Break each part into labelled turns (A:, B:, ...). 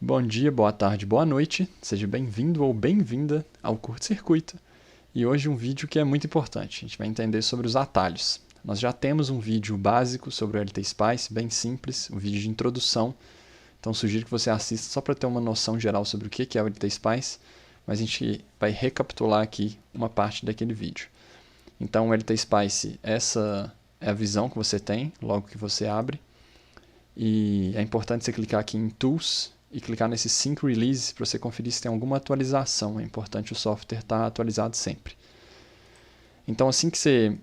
A: Bom dia, boa tarde, boa noite, seja bem-vindo ou bem-vinda ao curto-circuito. E hoje um vídeo que é muito importante, a gente vai entender sobre os atalhos. Nós já temos um vídeo básico sobre o LTSpice, bem simples, um vídeo de introdução. Então sugiro que você assista só para ter uma noção geral sobre o que é o LTSpice, mas a gente vai recapitular aqui uma parte daquele vídeo. Então o LTSpice, essa é a visão que você tem logo que você abre. E é importante você clicar aqui em Tools e clicar nesse Sync Release para você conferir se tem alguma atualização. É importante o software estar atualizado sempre. Então assim que você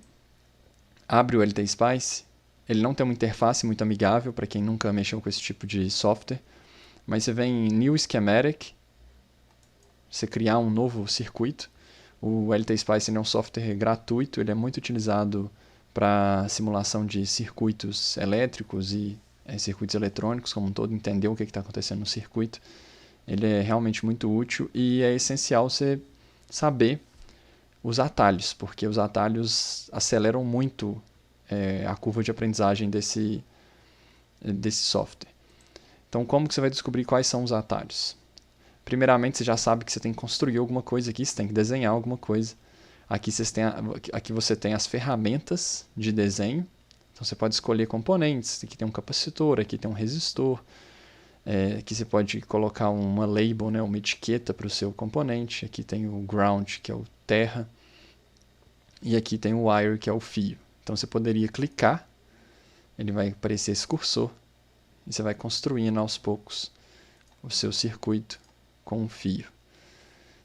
A: abre o LTSpice, ele não tem uma interface muito amigável para quem nunca mexeu com esse tipo de software, mas você vem em New Schematic, você criar um novo circuito. O LTSpice é um software gratuito, ele é muito utilizado para simulação de circuitos elétricos e circuitos eletrônicos como um todo, entender o que está acontecendo no circuito. Ele é realmente muito útil e é essencial você saber os atalhos, porque os atalhos aceleram muito a curva de aprendizagem desse software. Então, como que você vai descobrir quais são os atalhos? Primeiramente, você já sabe que você tem que construir alguma coisa aqui, você tem que desenhar alguma coisa. Aqui você tem as ferramentas de desenho. Então você pode escolher componentes. Aqui tem um capacitor, aqui tem um resistor. Aqui você pode colocar uma label, né, uma etiqueta para o seu componente. Aqui tem o ground, que é o terra. E aqui tem o wire, que é o fio. Então você poderia clicar, ele vai aparecer esse cursor, e você vai construindo aos poucos o seu circuito com um fio.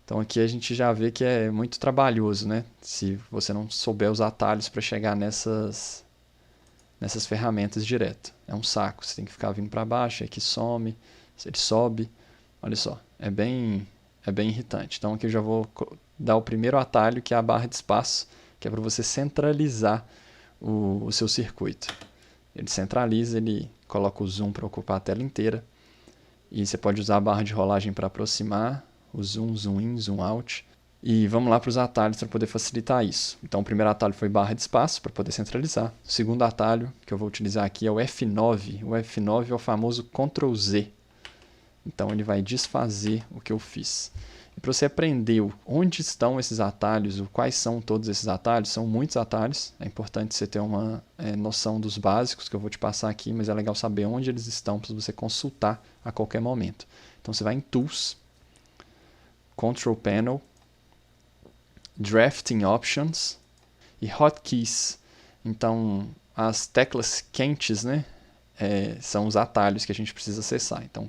A: Então aqui a gente já vê que é muito trabalhoso, né? Se você não souber os atalhos para chegar nessas ferramentas direto. É um saco, você tem que ficar vindo para baixo, aqui some, ele sobe. Olha só, é bem irritante. Então aqui eu já vou dar o primeiro atalho, que é a barra de espaço, que é para você centralizar o seu circuito. Ele centraliza, ele coloca o zoom para ocupar a tela inteira. E você pode usar a barra de rolagem para aproximar, o zoom, zoom in, zoom out. E vamos lá para os atalhos para poder facilitar isso. Então o primeiro atalho foi barra de espaço para poder centralizar. O segundo atalho que eu vou utilizar aqui é o F9. O F9 é o famoso Ctrl Z. Então ele vai desfazer o que eu fiz. E para você aprender onde estão esses atalhos, quais são todos esses atalhos, são muitos atalhos. É importante você ter uma noção dos básicos que eu vou te passar aqui, mas é legal saber onde eles estão para você consultar a qualquer momento. Então você vai em Tools, Control Panel, Drafting Options e Hotkeys. Então as teclas quentes, né, são os atalhos que a gente precisa acessar. Então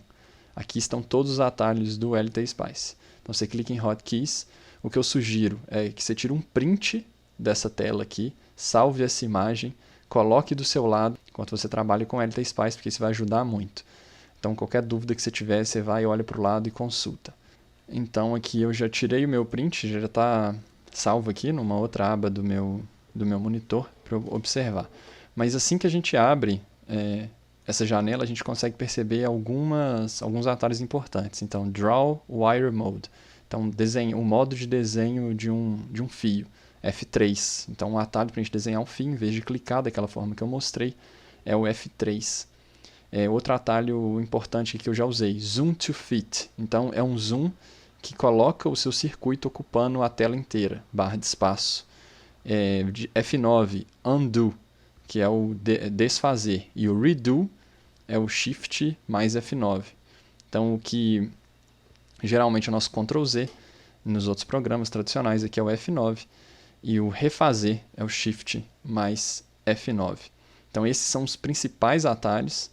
A: aqui estão todos os atalhos do LTSpice. Então você clica em Hotkeys. O que eu sugiro é que você tire um print dessa tela aqui, salve essa imagem, coloque do seu lado enquanto você trabalha com LTSpice, porque isso vai ajudar muito. Então qualquer dúvida que você tiver, você vai, olha para o lado e consulta. Então aqui eu já tirei o meu print, já está salvo aqui numa outra aba do meu monitor para eu observar. Mas assim que a gente abre essa janela, a gente consegue perceber alguns atalhos importantes. Então, Draw Wire Mode. Então, o modo de desenho de um fio. F3. Então, um atalho para a gente desenhar um fio, em vez de clicar daquela forma que eu mostrei, é o F3. Outro atalho importante que eu já usei, Zoom to Fit. Então, é um zoom que coloca o seu circuito ocupando a tela inteira, barra de espaço. F9, Undo, que é o desfazer, e o Redo é o Shift mais F9. Então, o que geralmente é o nosso Ctrl Z nos outros programas tradicionais aqui é o F9, e o refazer é o Shift mais F9. Então, esses são os principais atalhos.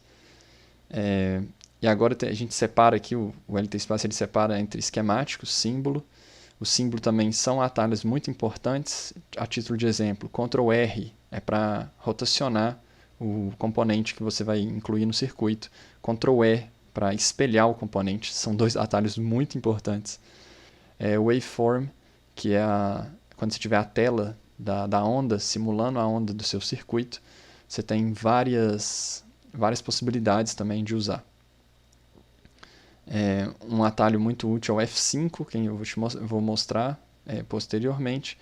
A: E agora a gente separa aqui, o LTSpice ele separa entre esquemático, símbolo. O símbolo também são atalhos muito importantes. A título de exemplo, Ctrl R é para rotacionar o componente que você vai incluir no circuito. Ctrl E para espelhar o componente. São dois atalhos muito importantes. Waveform, que é quando você tiver a tela da onda, simulando a onda do seu circuito, você tem várias possibilidades também de usar. Um atalho muito útil é o F5, que eu vou mostrar posteriormente,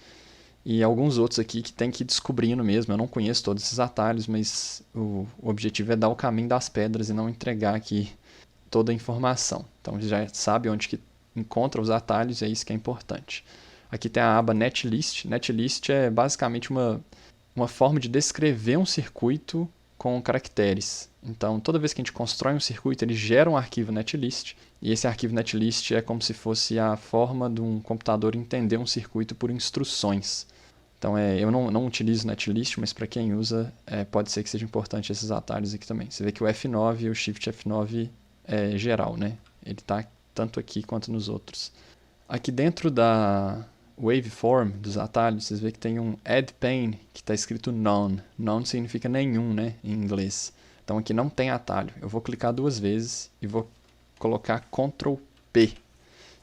A: e alguns outros aqui que tem que ir descobrindo mesmo. Eu não conheço todos esses atalhos, mas o objetivo é dar o caminho das pedras e não entregar aqui toda a informação. Então, já sabe onde que encontra os atalhos, é isso que é importante. Aqui tem a aba Netlist. Netlist é basicamente uma forma de descrever um circuito com caracteres. Então, toda vez que a gente constrói um circuito, ele gera um arquivo netlist, e esse arquivo netlist é como se fosse a forma de um computador entender um circuito por instruções. Então, eu não utilizo netlist, mas para quem usa, pode ser que seja importante esses atalhos aqui também. Você vê que o F9 e o Shift F9 é geral, né? Ele está tanto aqui quanto nos outros. Aqui dentro da waveform dos atalhos, vocês veem que tem um add pane que está escrito none. None significa nenhum, né, em inglês. Então aqui não tem atalho. Eu vou clicar 2 vezes e vou colocar Ctrl P,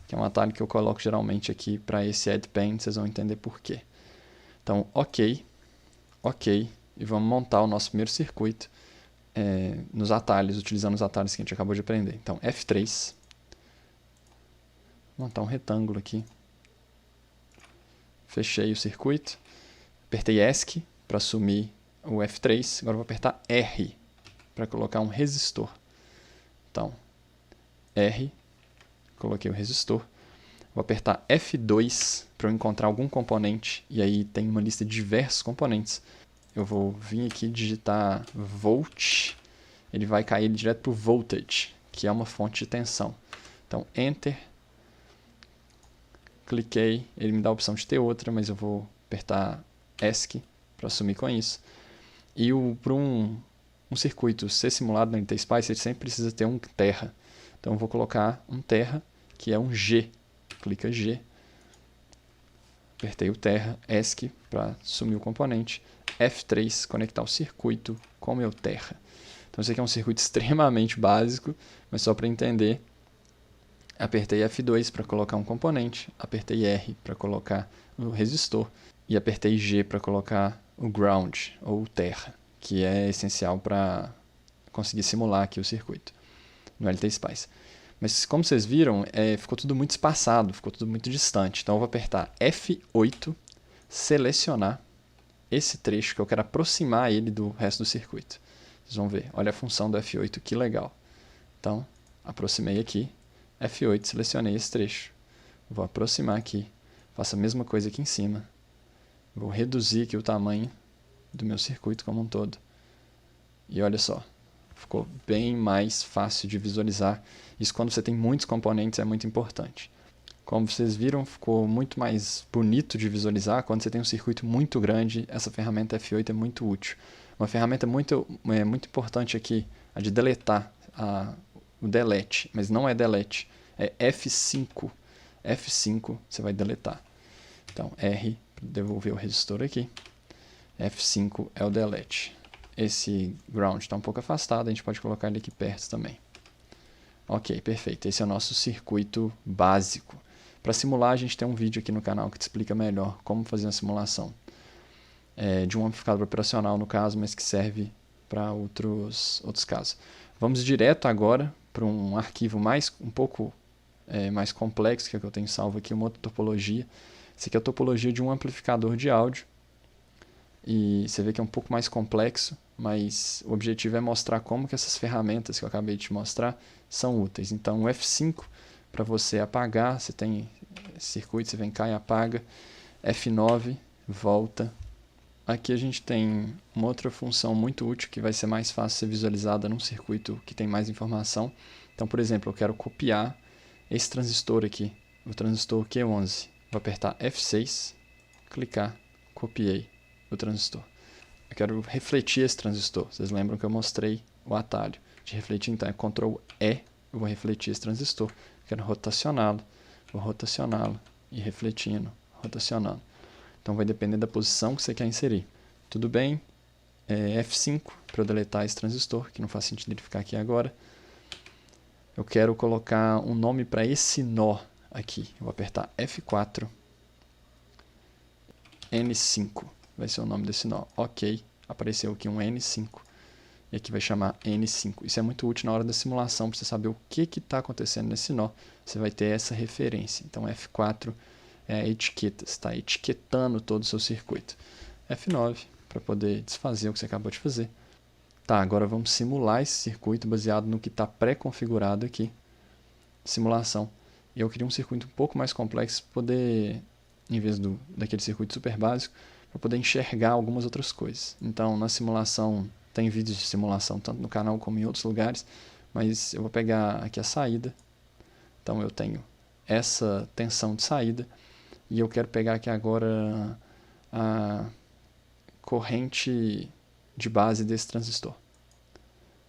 A: que é um atalho que eu coloco geralmente aqui para esse add pane, vocês vão entender por quê. Então, ok, e vamos montar o nosso primeiro circuito nos atalhos, utilizando os atalhos que a gente acabou de aprender. Então, F3, vou montar um retângulo aqui. Fechei o circuito, apertei ESC para assumir o F3, agora vou apertar R para colocar um resistor. Então, R, coloquei o resistor, vou apertar F2 para eu encontrar algum componente, e aí tem uma lista de diversos componentes. Eu vou vir aqui digitar volt, ele vai cair direto para o voltage, que é uma fonte de tensão. Então, Enter, cliquei, ele me dá a opção de ter outra, mas eu vou apertar ESC para assumir com isso. E para um circuito ser simulado na NT-Spice, ele sempre precisa ter um terra. Então eu vou colocar um terra, que é um G. Clica G. Apertei o terra, ESC para assumir o componente. F3, conectar o circuito com o meu terra. Então esse aqui é um circuito extremamente básico, mas só para entender. Apertei F2 para colocar um componente, apertei R para colocar o resistor e apertei G para colocar o ground, ou o terra, que é essencial para conseguir simular aqui o circuito no LTSpice. Mas como vocês viram, ficou tudo muito espaçado, ficou tudo muito distante. Então eu vou apertar F8, selecionar esse trecho que eu quero aproximar ele do resto do circuito. Vocês vão ver, olha a função do F8, que legal. Então, aproximei aqui. F8, selecionei esse trecho. Vou aproximar aqui, faço a mesma coisa aqui em cima. Vou reduzir aqui o tamanho do meu circuito como um todo. E olha só, ficou bem mais fácil de visualizar. Isso quando você tem muitos componentes é muito importante. Como vocês viram, ficou muito mais bonito de visualizar. Quando você tem um circuito muito grande, essa ferramenta F8 é muito útil. Uma ferramenta muito importante aqui, a de deletar, o delete, mas não é delete, é F5. F5 você vai deletar. Então, R para devolver o resistor aqui. F5 é o delete. Esse ground está um pouco afastado, a gente pode colocar ele aqui perto também. Ok, perfeito. Esse é o nosso circuito básico. Para simular, a gente tem um vídeo aqui no canal que te explica melhor como fazer uma simulação de um amplificador operacional, no caso, mas que serve para outros casos. Vamos direto agora para um arquivo um pouco mais complexo, que é o que eu tenho salvo aqui, uma outra topologia. Essa aqui é a topologia de um amplificador de áudio. E você vê que é um pouco mais complexo, mas o objetivo é mostrar como que essas ferramentas que eu acabei de te mostrar são úteis. Então, o F5 para você apagar, você tem circuito, você vem cá e apaga. F9, volta. Aqui a gente tem uma outra função muito útil que vai ser mais fácil de ser visualizada num circuito que tem mais informação. Então, por exemplo, eu quero copiar esse transistor aqui, o transistor Q11. Vou apertar F6, clicar, copiei o transistor. Eu quero refletir esse transistor. Vocês lembram que eu mostrei o atalho de refletir? Então é Ctrl E, eu vou refletir esse transistor. Eu quero rotacioná-lo, vou rotacioná-lo e refletindo, rotacionando. Então vai depender da posição que você quer inserir. Tudo bem? F5 para eu deletar esse transistor, que não faz sentido ele ficar aqui agora. Eu quero colocar um nome para esse nó aqui. Eu vou apertar F4, N5. Vai ser o nome desse nó. Ok, apareceu aqui um N5. E aqui vai chamar N5. Isso é muito útil na hora da simulação, para você saber o que está acontecendo nesse nó. Você vai ter essa referência. Então F4 é a etiqueta, está etiquetando todo o seu circuito. F9, para poder desfazer o que você acabou de fazer. Tá, agora vamos simular esse circuito baseado no que está pré-configurado aqui. Simulação. E eu queria um circuito um pouco mais complexo para poder, em vez daquele circuito super básico, para poder enxergar algumas outras coisas. Então, na simulação, tem vídeos de simulação tanto no canal como em outros lugares, mas eu vou pegar aqui a saída. Então, eu tenho essa tensão de saída e eu quero pegar aqui agora a corrente de base desse transistor.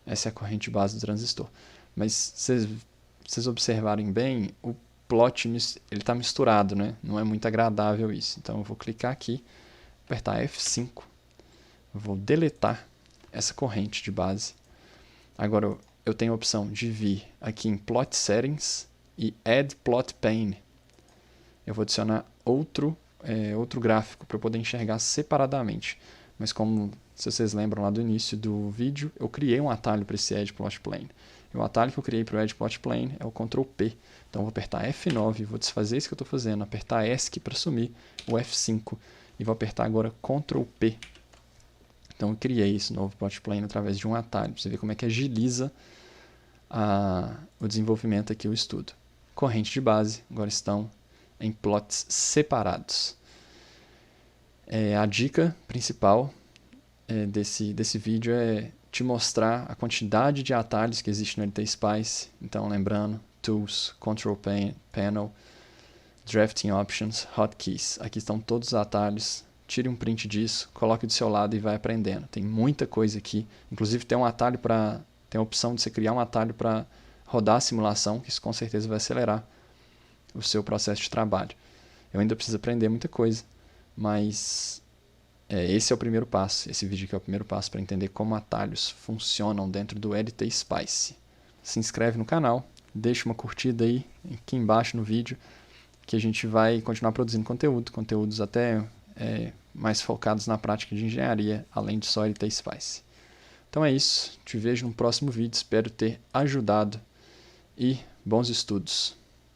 A: Essa é a corrente de base do transistor. Mas se vocês observarem bem, o plot está misturado, né? Não é muito agradável isso. Então eu vou clicar aqui, apertar F5, vou deletar essa corrente de base. Agora eu tenho a opção de vir aqui em Plot Settings e Add Plot Pane. Eu vou adicionar outro gráfico para poder enxergar separadamente. Mas como se vocês lembram lá do início do vídeo, eu criei um atalho para esse Add Plot Plane. E o atalho que eu criei para o Add Plot Plane é o Ctrl P. Então eu vou apertar F9, vou desfazer isso que eu estou fazendo, apertar ESC para sumir, o F5, e vou apertar agora Ctrl P. Então eu criei esse novo Plot Plane através de um atalho, para você ver como é que agiliza o desenvolvimento aqui, o estudo. Corrente de base, agora estão em plots separados. A dica principal desse vídeo é te mostrar a quantidade de atalhos que existe no LTSpice. Então, lembrando, Tools, Control Panel, Drafting Options, Hotkeys. Aqui estão todos os atalhos. Tire um print disso, coloque do seu lado e vai aprendendo. Tem muita coisa aqui. Inclusive, tem a opção de você criar um atalho para rodar a simulação, que isso com certeza vai acelerar o seu processo de trabalho. Eu ainda preciso aprender muita coisa, mas esse é o primeiro passo. Esse vídeo aqui é o primeiro passo para entender como atalhos funcionam dentro do LTSpice. Se inscreve no canal, deixa uma curtida aí aqui embaixo no vídeo, que a gente vai continuar produzindo conteúdos até mais focados na prática de engenharia, além de só LTSpice. Então é isso, te vejo no próximo vídeo, espero ter ajudado e bons estudos.